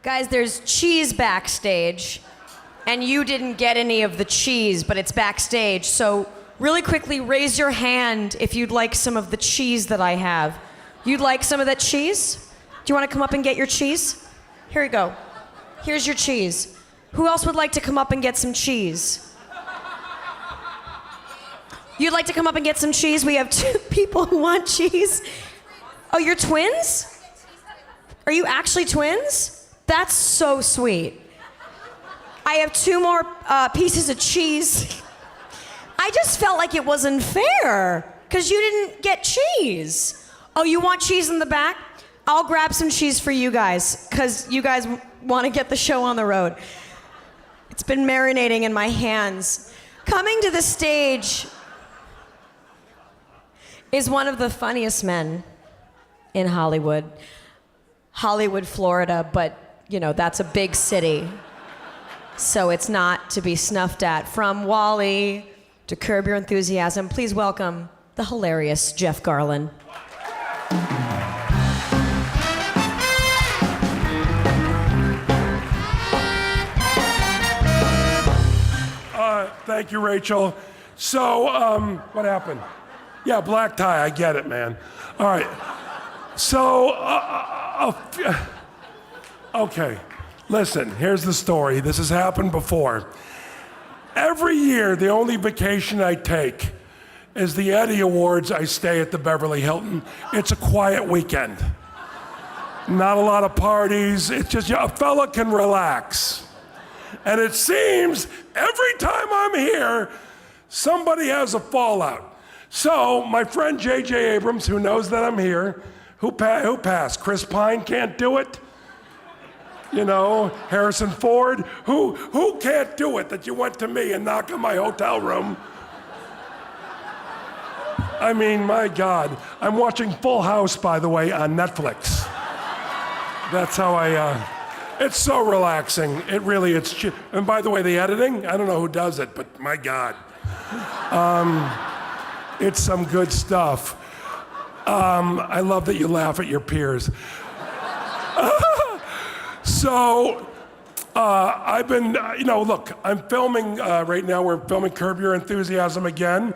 Guys, there's cheese backstage, and you didn't get any of the cheese, but it's backstage. So really quickly, raise your hand if you'd like some of the cheese that I have. You'd like some of that cheese? Do you want to come up and get your cheese? Here you go. Here's your cheese. Who else would like to come up and get some cheese? You'd like to come up and get some cheese? We have 2 people who want cheese. Oh, you're twins? Are you actually twins? That's so sweet. I have 2 more pieces of cheese. I just felt like it wasn't fair because you didn't get cheese. Oh, you want cheese in the back? I'll grab some cheese for you guys because you guys want to get the show on the road. It's been marinating in my hands. Coming to the stage is one of the funniest men in Hollywood, Florida, but you know, that's a big city. So it's not to be snuffed at. From Wall-E to Curb Your Enthusiasm, please welcome the hilarious Jeff Garlin. Thank you, Rachel. So, what happened? Yeah, black tie, I get it, man. All right. So, okay, listen, here's the story. This has happened before. Every year, the only vacation I take is the Eddie Awards. I stay at the Beverly Hilton. It's a quiet weekend. Not a lot of parties. It's just a fella can relax. And it seems every time I'm here, somebody has a fallout. So my friend JJ Abrams, who knows that I'm here, who passed? Chris Pine can't do it? You know, Harrison Ford? Who can't do it that you went to me and knock on my hotel room? I mean, my God. I'm watching Full House, by the way, on Netflix. That's how it's so relaxing. It really, and by the way, the editing, I don't know who does it, but my God. It's some good stuff. I love that you laugh at your peers. So, I've been, look, I'm filming right now. We're filming Curb Your Enthusiasm again.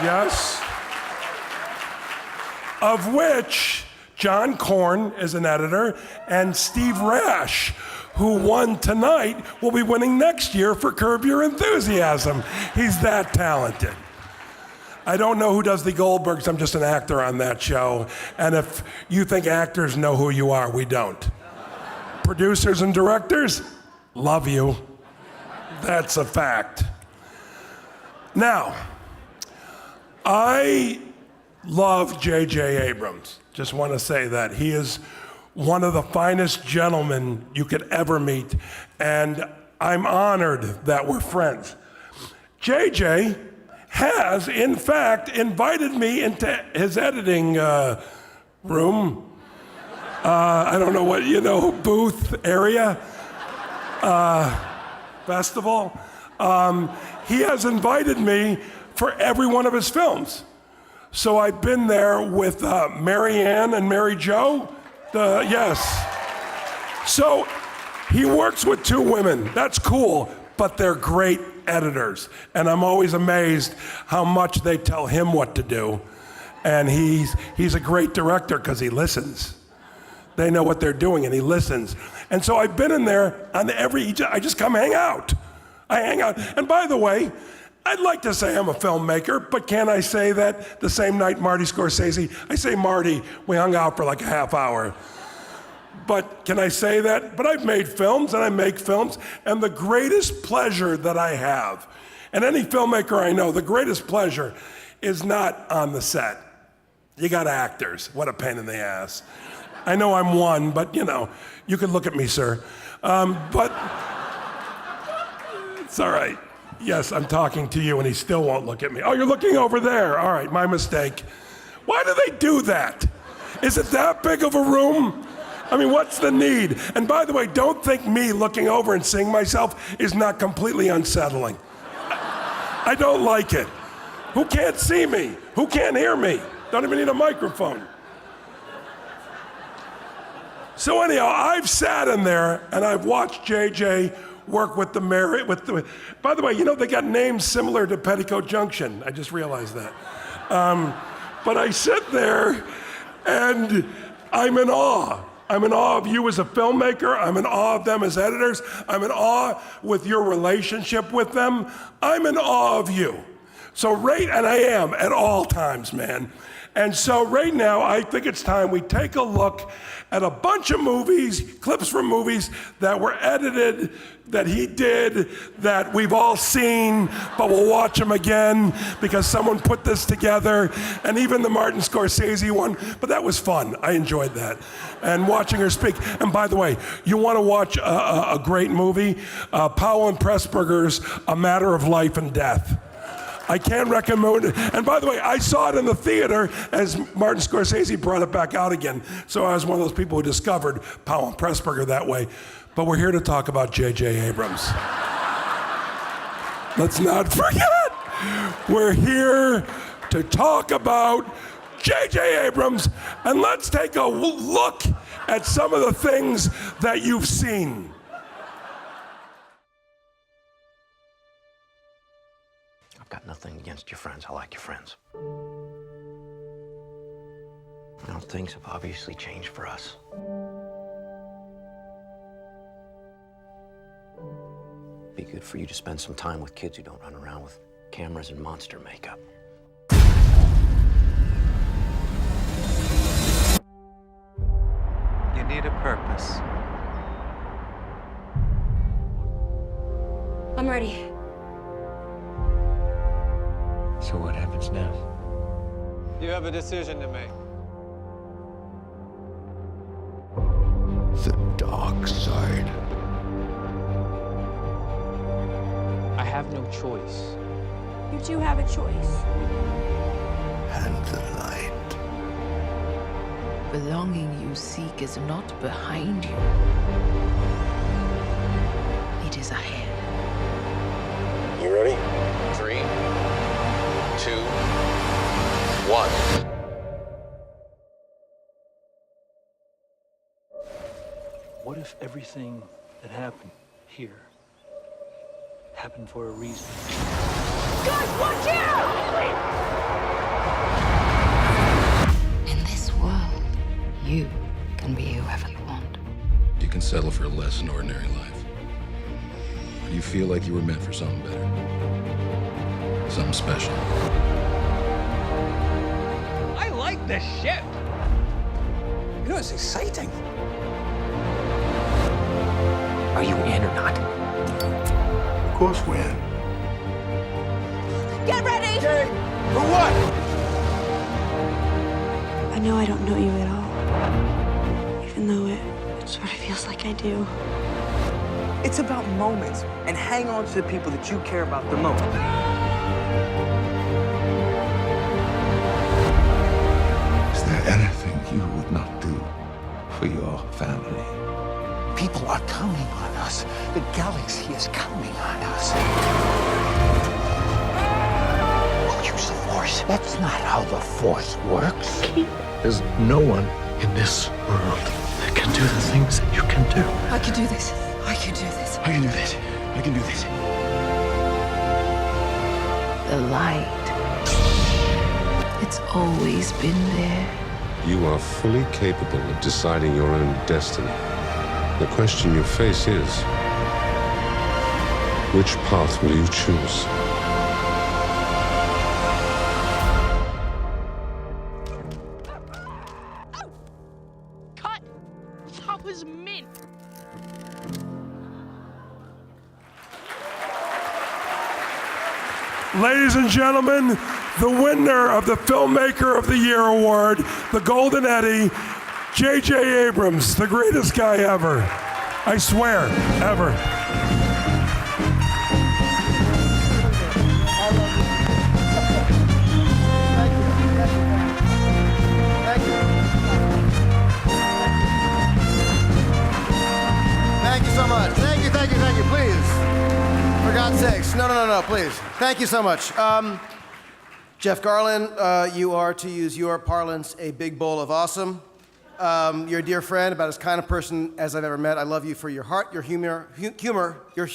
Yes. Of which John Korn is an editor, and Steve Rash, who won tonight, will be winning next year for Curb Your Enthusiasm. He's that talented. I don't know who does the Goldbergs. I'm just an actor on that show. And if you think actors know who you are, we don't. Producers and directors, love you. That's a fact. Now, I love JJ Abrams. Just want to say that. He is one of the finest gentlemen you could ever meet. And I'm honored that we're friends. JJ has, in fact, invited me into his editing room. I don't know what, booth area, festival. He has invited me for every one of his films. So I've been there with Mary Ann and Mary Jo. Yes. So he works with 2 women. That's cool, but they're great editors. And I'm always amazed how much they tell him what to do. And he's a great director because he listens. They know what they're doing and he listens. And so I've been in there on I just come hang out. I hang out. And by the way, I'd like to say I'm a filmmaker, but can I say that the same night Marty Scorsese, I say Marty, we hung out for like a half hour. But can I say that? But I've made films and I make films, and the greatest pleasure that I have, and any filmmaker I know, the greatest pleasure is not on the set. You got actors, what a pain in the ass. I know I'm one, but you can look at me, sir. But it's all right. Yes, I'm talking to you and he still won't look at me. Oh, you're looking over there. All right, my mistake. Why do they do that? Is it that big of a room? I mean, what's the need? And by the way, don't think me looking over and seeing myself is not completely unsettling. I don't like it. Who can't see me? Who can't hear me? Don't even need a microphone. So anyhow, I've sat in there and I've watched JJ work with the by the way, you know, they got names similar to Petticoat Junction. I just realized that. But I sit there and I'm in awe. I'm in awe of you as a filmmaker. I'm in awe of them as editors. I'm in awe with your relationship with them. I'm in awe of you. So and I am at all times, man. And so right now, I think it's time we take a look at a bunch of movies, clips from movies that were edited, that he did, that we've all seen, but we'll watch them again because someone put this together, and even the Martin Scorsese one, but that was fun. I enjoyed that. And watching her speak. And by the way, you want to watch a great movie? Powell and Pressburger's A Matter of Life and Death. I can't recommend it. And by the way, I saw it in the theater as Martin Scorsese brought it back out again. So I was one of those people who discovered Powell and Pressburger that way. But we're here to talk about JJ Abrams. Let's not forget, we're here to talk about JJ Abrams, and let's take a look at some of the things that you've seen. Got nothing against your friends. I like your friends. Now, things have obviously changed for us. Be good for you to spend some time with kids who don't run around with cameras and monster makeup. You need a purpose. I'm ready. So what happens now? You have a decision to make. The dark side. I have no choice. You do have a choice. And the light. Belonging you seek is not behind you. It is ahead. You ready? 3, 2, 1. What if everything that happened here happened for a reason? Guys, watch out! In this world, you can be whoever you want. You can settle for a less than ordinary life. Or you feel like you were meant for something better. Something special. I like this ship. You know, it's exciting. Are you in or not? Of course we're in. Get ready! Okay, for what? I know I don't know you at all. Even though it sort of feels like I do. It's about moments, and hang on to the people that you care about the most. Is there anything you would not do for your family? People are counting on us. The galaxy is counting on us. We'll use the Force. That's not how the Force works. There's no one in this world that can do the things that you can do. I can do this. I can do this. I can do this. I can do this. The light. It's always been there. You are fully capable of deciding your own destiny. The question you face is, which path will you choose? Cut! That was mint. Ladies and gentlemen, the winner of the Filmmaker of the Year Award, the Golden Eddie, JJ Abrams, the greatest guy ever. I swear, ever. Thank you so much. Thank you, please. For God's sakes. No, please. Thank you so much. Jeff Garlin, you are, to use your parlance, a big bowl of awesome. You're a dear friend, about as kind a person as I've ever met. I love you for your heart, your humor, your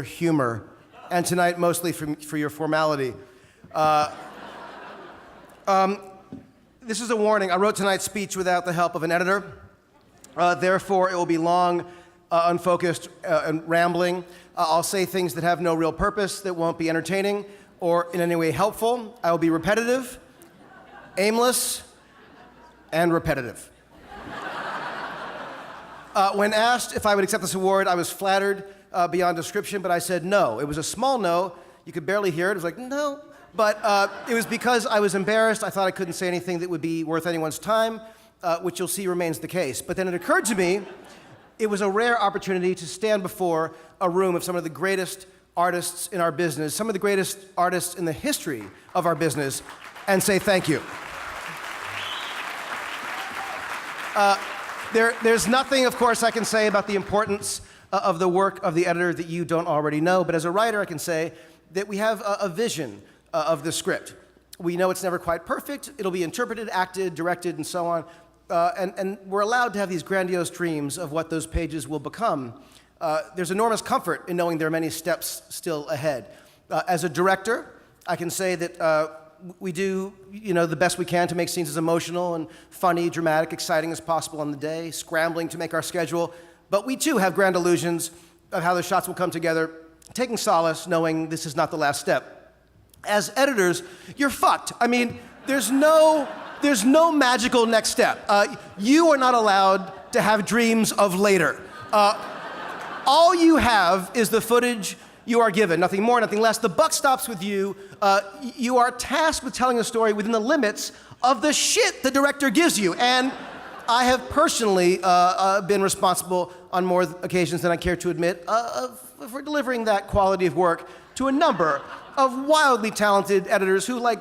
humor, and tonight mostly for your formality. This is a warning. I wrote tonight's speech without the help of an editor. Therefore, it will be long, unfocused, and rambling. I'll say things that have no real purpose, that won't be entertaining or in any way helpful. I will be repetitive, aimless, and repetitive. When asked if I would accept this award, I was flattered beyond description, but I said no. It was a small no. You could barely hear it. It was like, no. But it was because I was embarrassed. I thought I couldn't say anything that would be worth anyone's time, which you'll see remains the case. But then it occurred to me, it was a rare opportunity to stand before a room of some of the greatest artists in our business, some of the greatest artists in the history of our business, and say thank you. There's nothing, of course, I can say about the importance of the work of the editor that you don't already know, but as a writer, I can say that we have a vision of the script. We know it's never quite perfect. It'll be interpreted, acted, directed, and so on. And we're allowed to have these grandiose dreams of what those pages will become. There's enormous comfort in knowing there are many steps still ahead. As a director, I can say that we do, the best we can to make scenes as emotional and funny, dramatic, exciting as possible on the day, scrambling to make our schedule. But we too have grand illusions of how the shots will come together, taking solace knowing this is not the last step. As editors, you're fucked. I mean, there's no magical next step. You are not allowed to have dreams of later. All you have is the footage you are given, nothing more, nothing less. The buck stops with you. You are tasked with telling a story within the limits of the shit the director gives you. And I have personally been responsible on more occasions than I care to admit for delivering that quality of work to a number of wildly talented editors who, like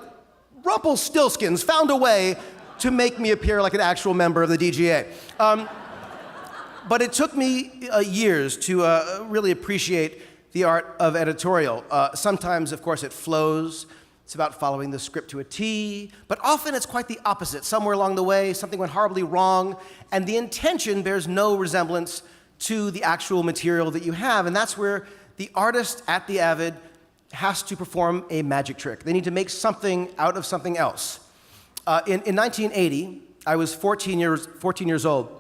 Rumpelstiltskins, found a way to make me appear like an actual member of the DGA. But it took me years to really appreciate the art of editorial. Sometimes, of course, it flows. It's about following the script to a T, but often it's quite the opposite. Somewhere along the way, something went horribly wrong, and the intention bears no resemblance to the actual material that you have, and that's where the artist at the Avid has to perform a magic trick. They need to make something out of something else. In 1980, I was 14 years old.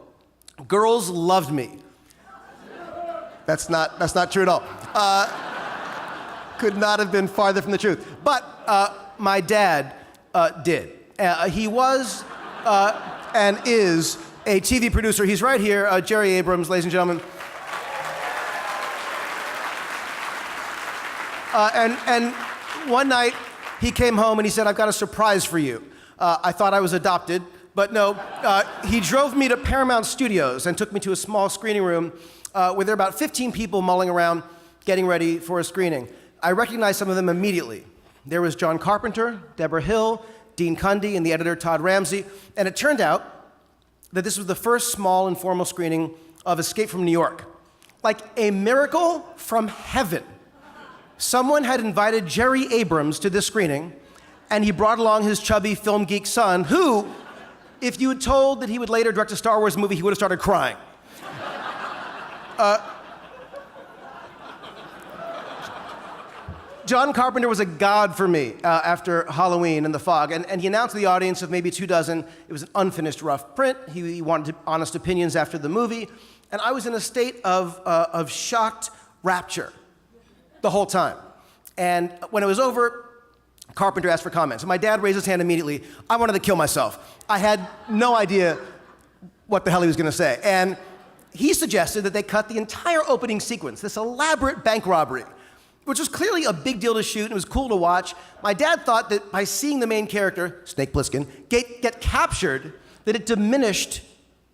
Girls loved me. That's not true at all. Could not have been farther from the truth. But my dad did. He was and is a TV producer. He's right here, JJ Abrams, ladies and gentlemen. And one night, he came home and he said, "I've got a surprise for you." I thought I was adopted, but no. He drove me to Paramount Studios and took me to a small screening room where there were about 15 people mulling around getting ready for a screening. I recognized some of them immediately. There was John Carpenter, Deborah Hill, Dean Cundy, and the editor Todd Ramsey. And it turned out that this was the first small informal screening of Escape from New York. Like a miracle from heaven. Someone had invited JJ Abrams to this screening, and he brought along his chubby film geek son, who, if you had told that he would later direct a Star Wars movie, he would have started crying. John Carpenter was a god for me after Halloween and The Fog, and he announced to the audience of maybe 24, it was an unfinished rough print. He wanted honest opinions after the movie, and I was in a state of shocked rapture the whole time. And when it was over, Carpenter asked for comments. And my dad raised his hand immediately. I wanted to kill myself. I had no idea what the hell he was going to say. And he suggested that they cut the entire opening sequence, this elaborate bank robbery, which was clearly a big deal to shoot and it was cool to watch. My dad thought that by seeing the main character, Snake Plissken, get captured, that it diminished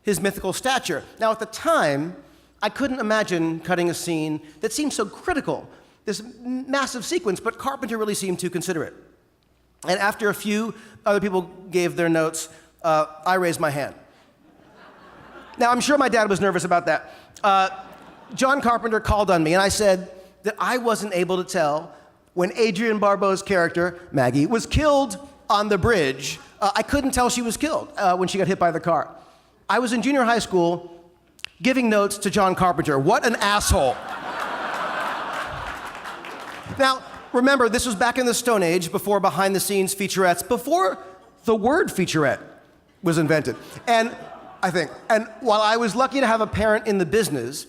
his mythical stature. Now, at the time, I couldn't imagine cutting a scene that seemed so critical, this massive sequence, but Carpenter really seemed to consider it. And after a few other people gave their notes, I raised my hand. Now, I'm sure my dad was nervous about that. John Carpenter called on me, and I said that I wasn't able to tell when Adrienne Barbeau's character, Maggie, was killed on the bridge I couldn't tell she was killed when she got hit by the car. I was in junior high school giving notes to John Carpenter. What an asshole. Now, remember, this was back in the Stone Age, before behind-the-scenes featurettes, before the word featurette was invented. And while I was lucky to have a parent in the business,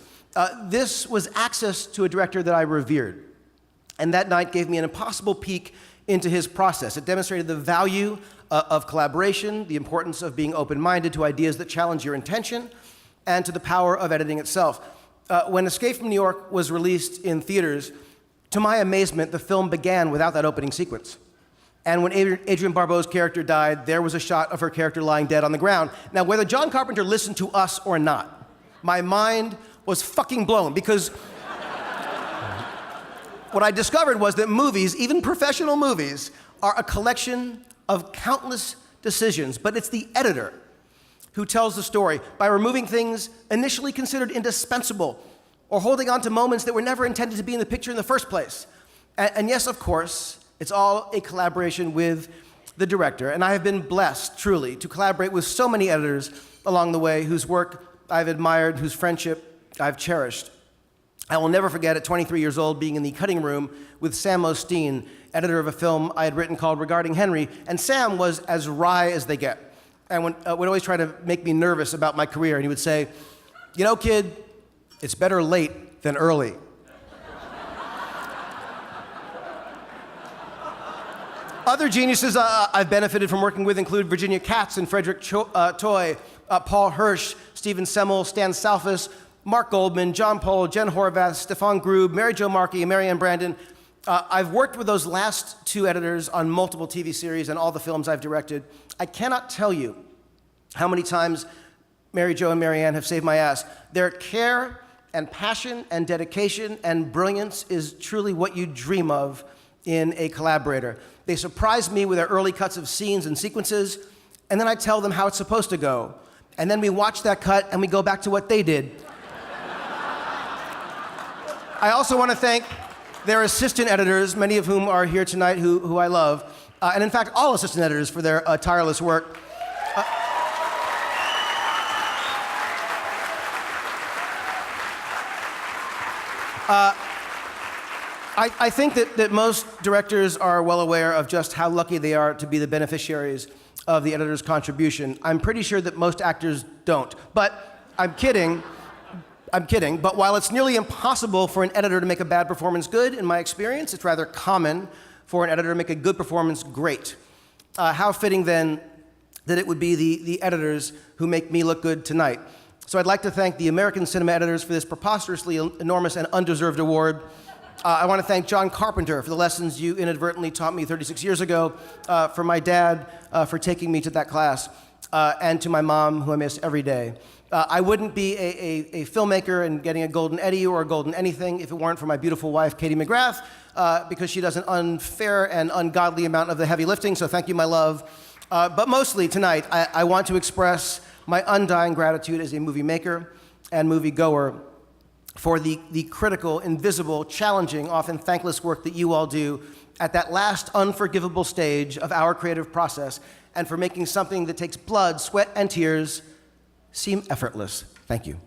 this was access to a director that I revered. And that night gave me an impossible peek into his process. It demonstrated the value of collaboration, the importance of being open-minded to ideas that challenge your intention, and to the power of editing itself. When Escape from New York was released in theaters, to my amazement, the film began without that opening sequence. And when Adrienne Barbeau's character died, there was a shot of her character lying dead on the ground. Now, whether John Carpenter listened to us or not, my mind was fucking blown, because what I discovered was that movies, even professional movies, are a collection of countless decisions, but it's the editor who tells the story by removing things initially considered indispensable, or holding on to moments that were never intended to be in the picture in the first place. And yes, of course, it's all a collaboration with the director. And I have been blessed, truly, to collaborate with so many editors along the way whose work I've admired, whose friendship I've cherished. I will never forget, at 23 years old, being in the cutting room with Sam Osteen, editor of a film I had written called Regarding Henry. And Sam was as wry as they get, and would always try to make me nervous about my career. And he would say, "You know, kid, it's better late than early." Other geniuses I've benefited from working with include Virginia Katz and Frederick Toy, Paul Hirsch, Stephen Semmel, Stan Salfas, Mark Goldman, John Pohl, Jen Horvath, Stefan Grube, Mary Jo Markey, and Marianne Brandon. I've worked with those last two editors on multiple TV series and all the films I've directed. I cannot tell you how many times Mary Jo and Marianne have saved my ass. Their care and passion and dedication and brilliance is truly what you dream of in a collaborator. They surprise me with their early cuts of scenes and sequences, and then I tell them how it's supposed to go. And then we watch that cut and we go back to what they did. I also want to thank their assistant editors, many of whom are here tonight, who I love, and in fact, all assistant editors for their tireless work. I think that most directors are well aware of just how lucky they are to be the beneficiaries of the editor's contribution. I'm pretty sure that most actors don't. But I'm kidding. But while it's nearly impossible for an editor to make a bad performance good, in my experience, it's rather common for an editor to make a good performance great. How fitting, then, that it would be the editors who make me look good tonight. So I'd like to thank the American cinema editors for this preposterously enormous and undeserved award. I want to thank John Carpenter for the lessons you inadvertently taught me 36 years ago, for my dad for taking me to that class, and to my mom, who I miss every day. I wouldn't be a filmmaker and getting a Golden Eddie or a Golden anything if it weren't for my beautiful wife, Katie McGrath, because she does an unfair and ungodly amount of the heavy lifting, so thank you, my love. But mostly tonight, I want to express my undying gratitude as a movie maker and movie goer for the critical, invisible, challenging, often thankless work that you all do at that last unforgivable stage of our creative process, and for making something that takes blood, sweat, and tears seem effortless. Thank you.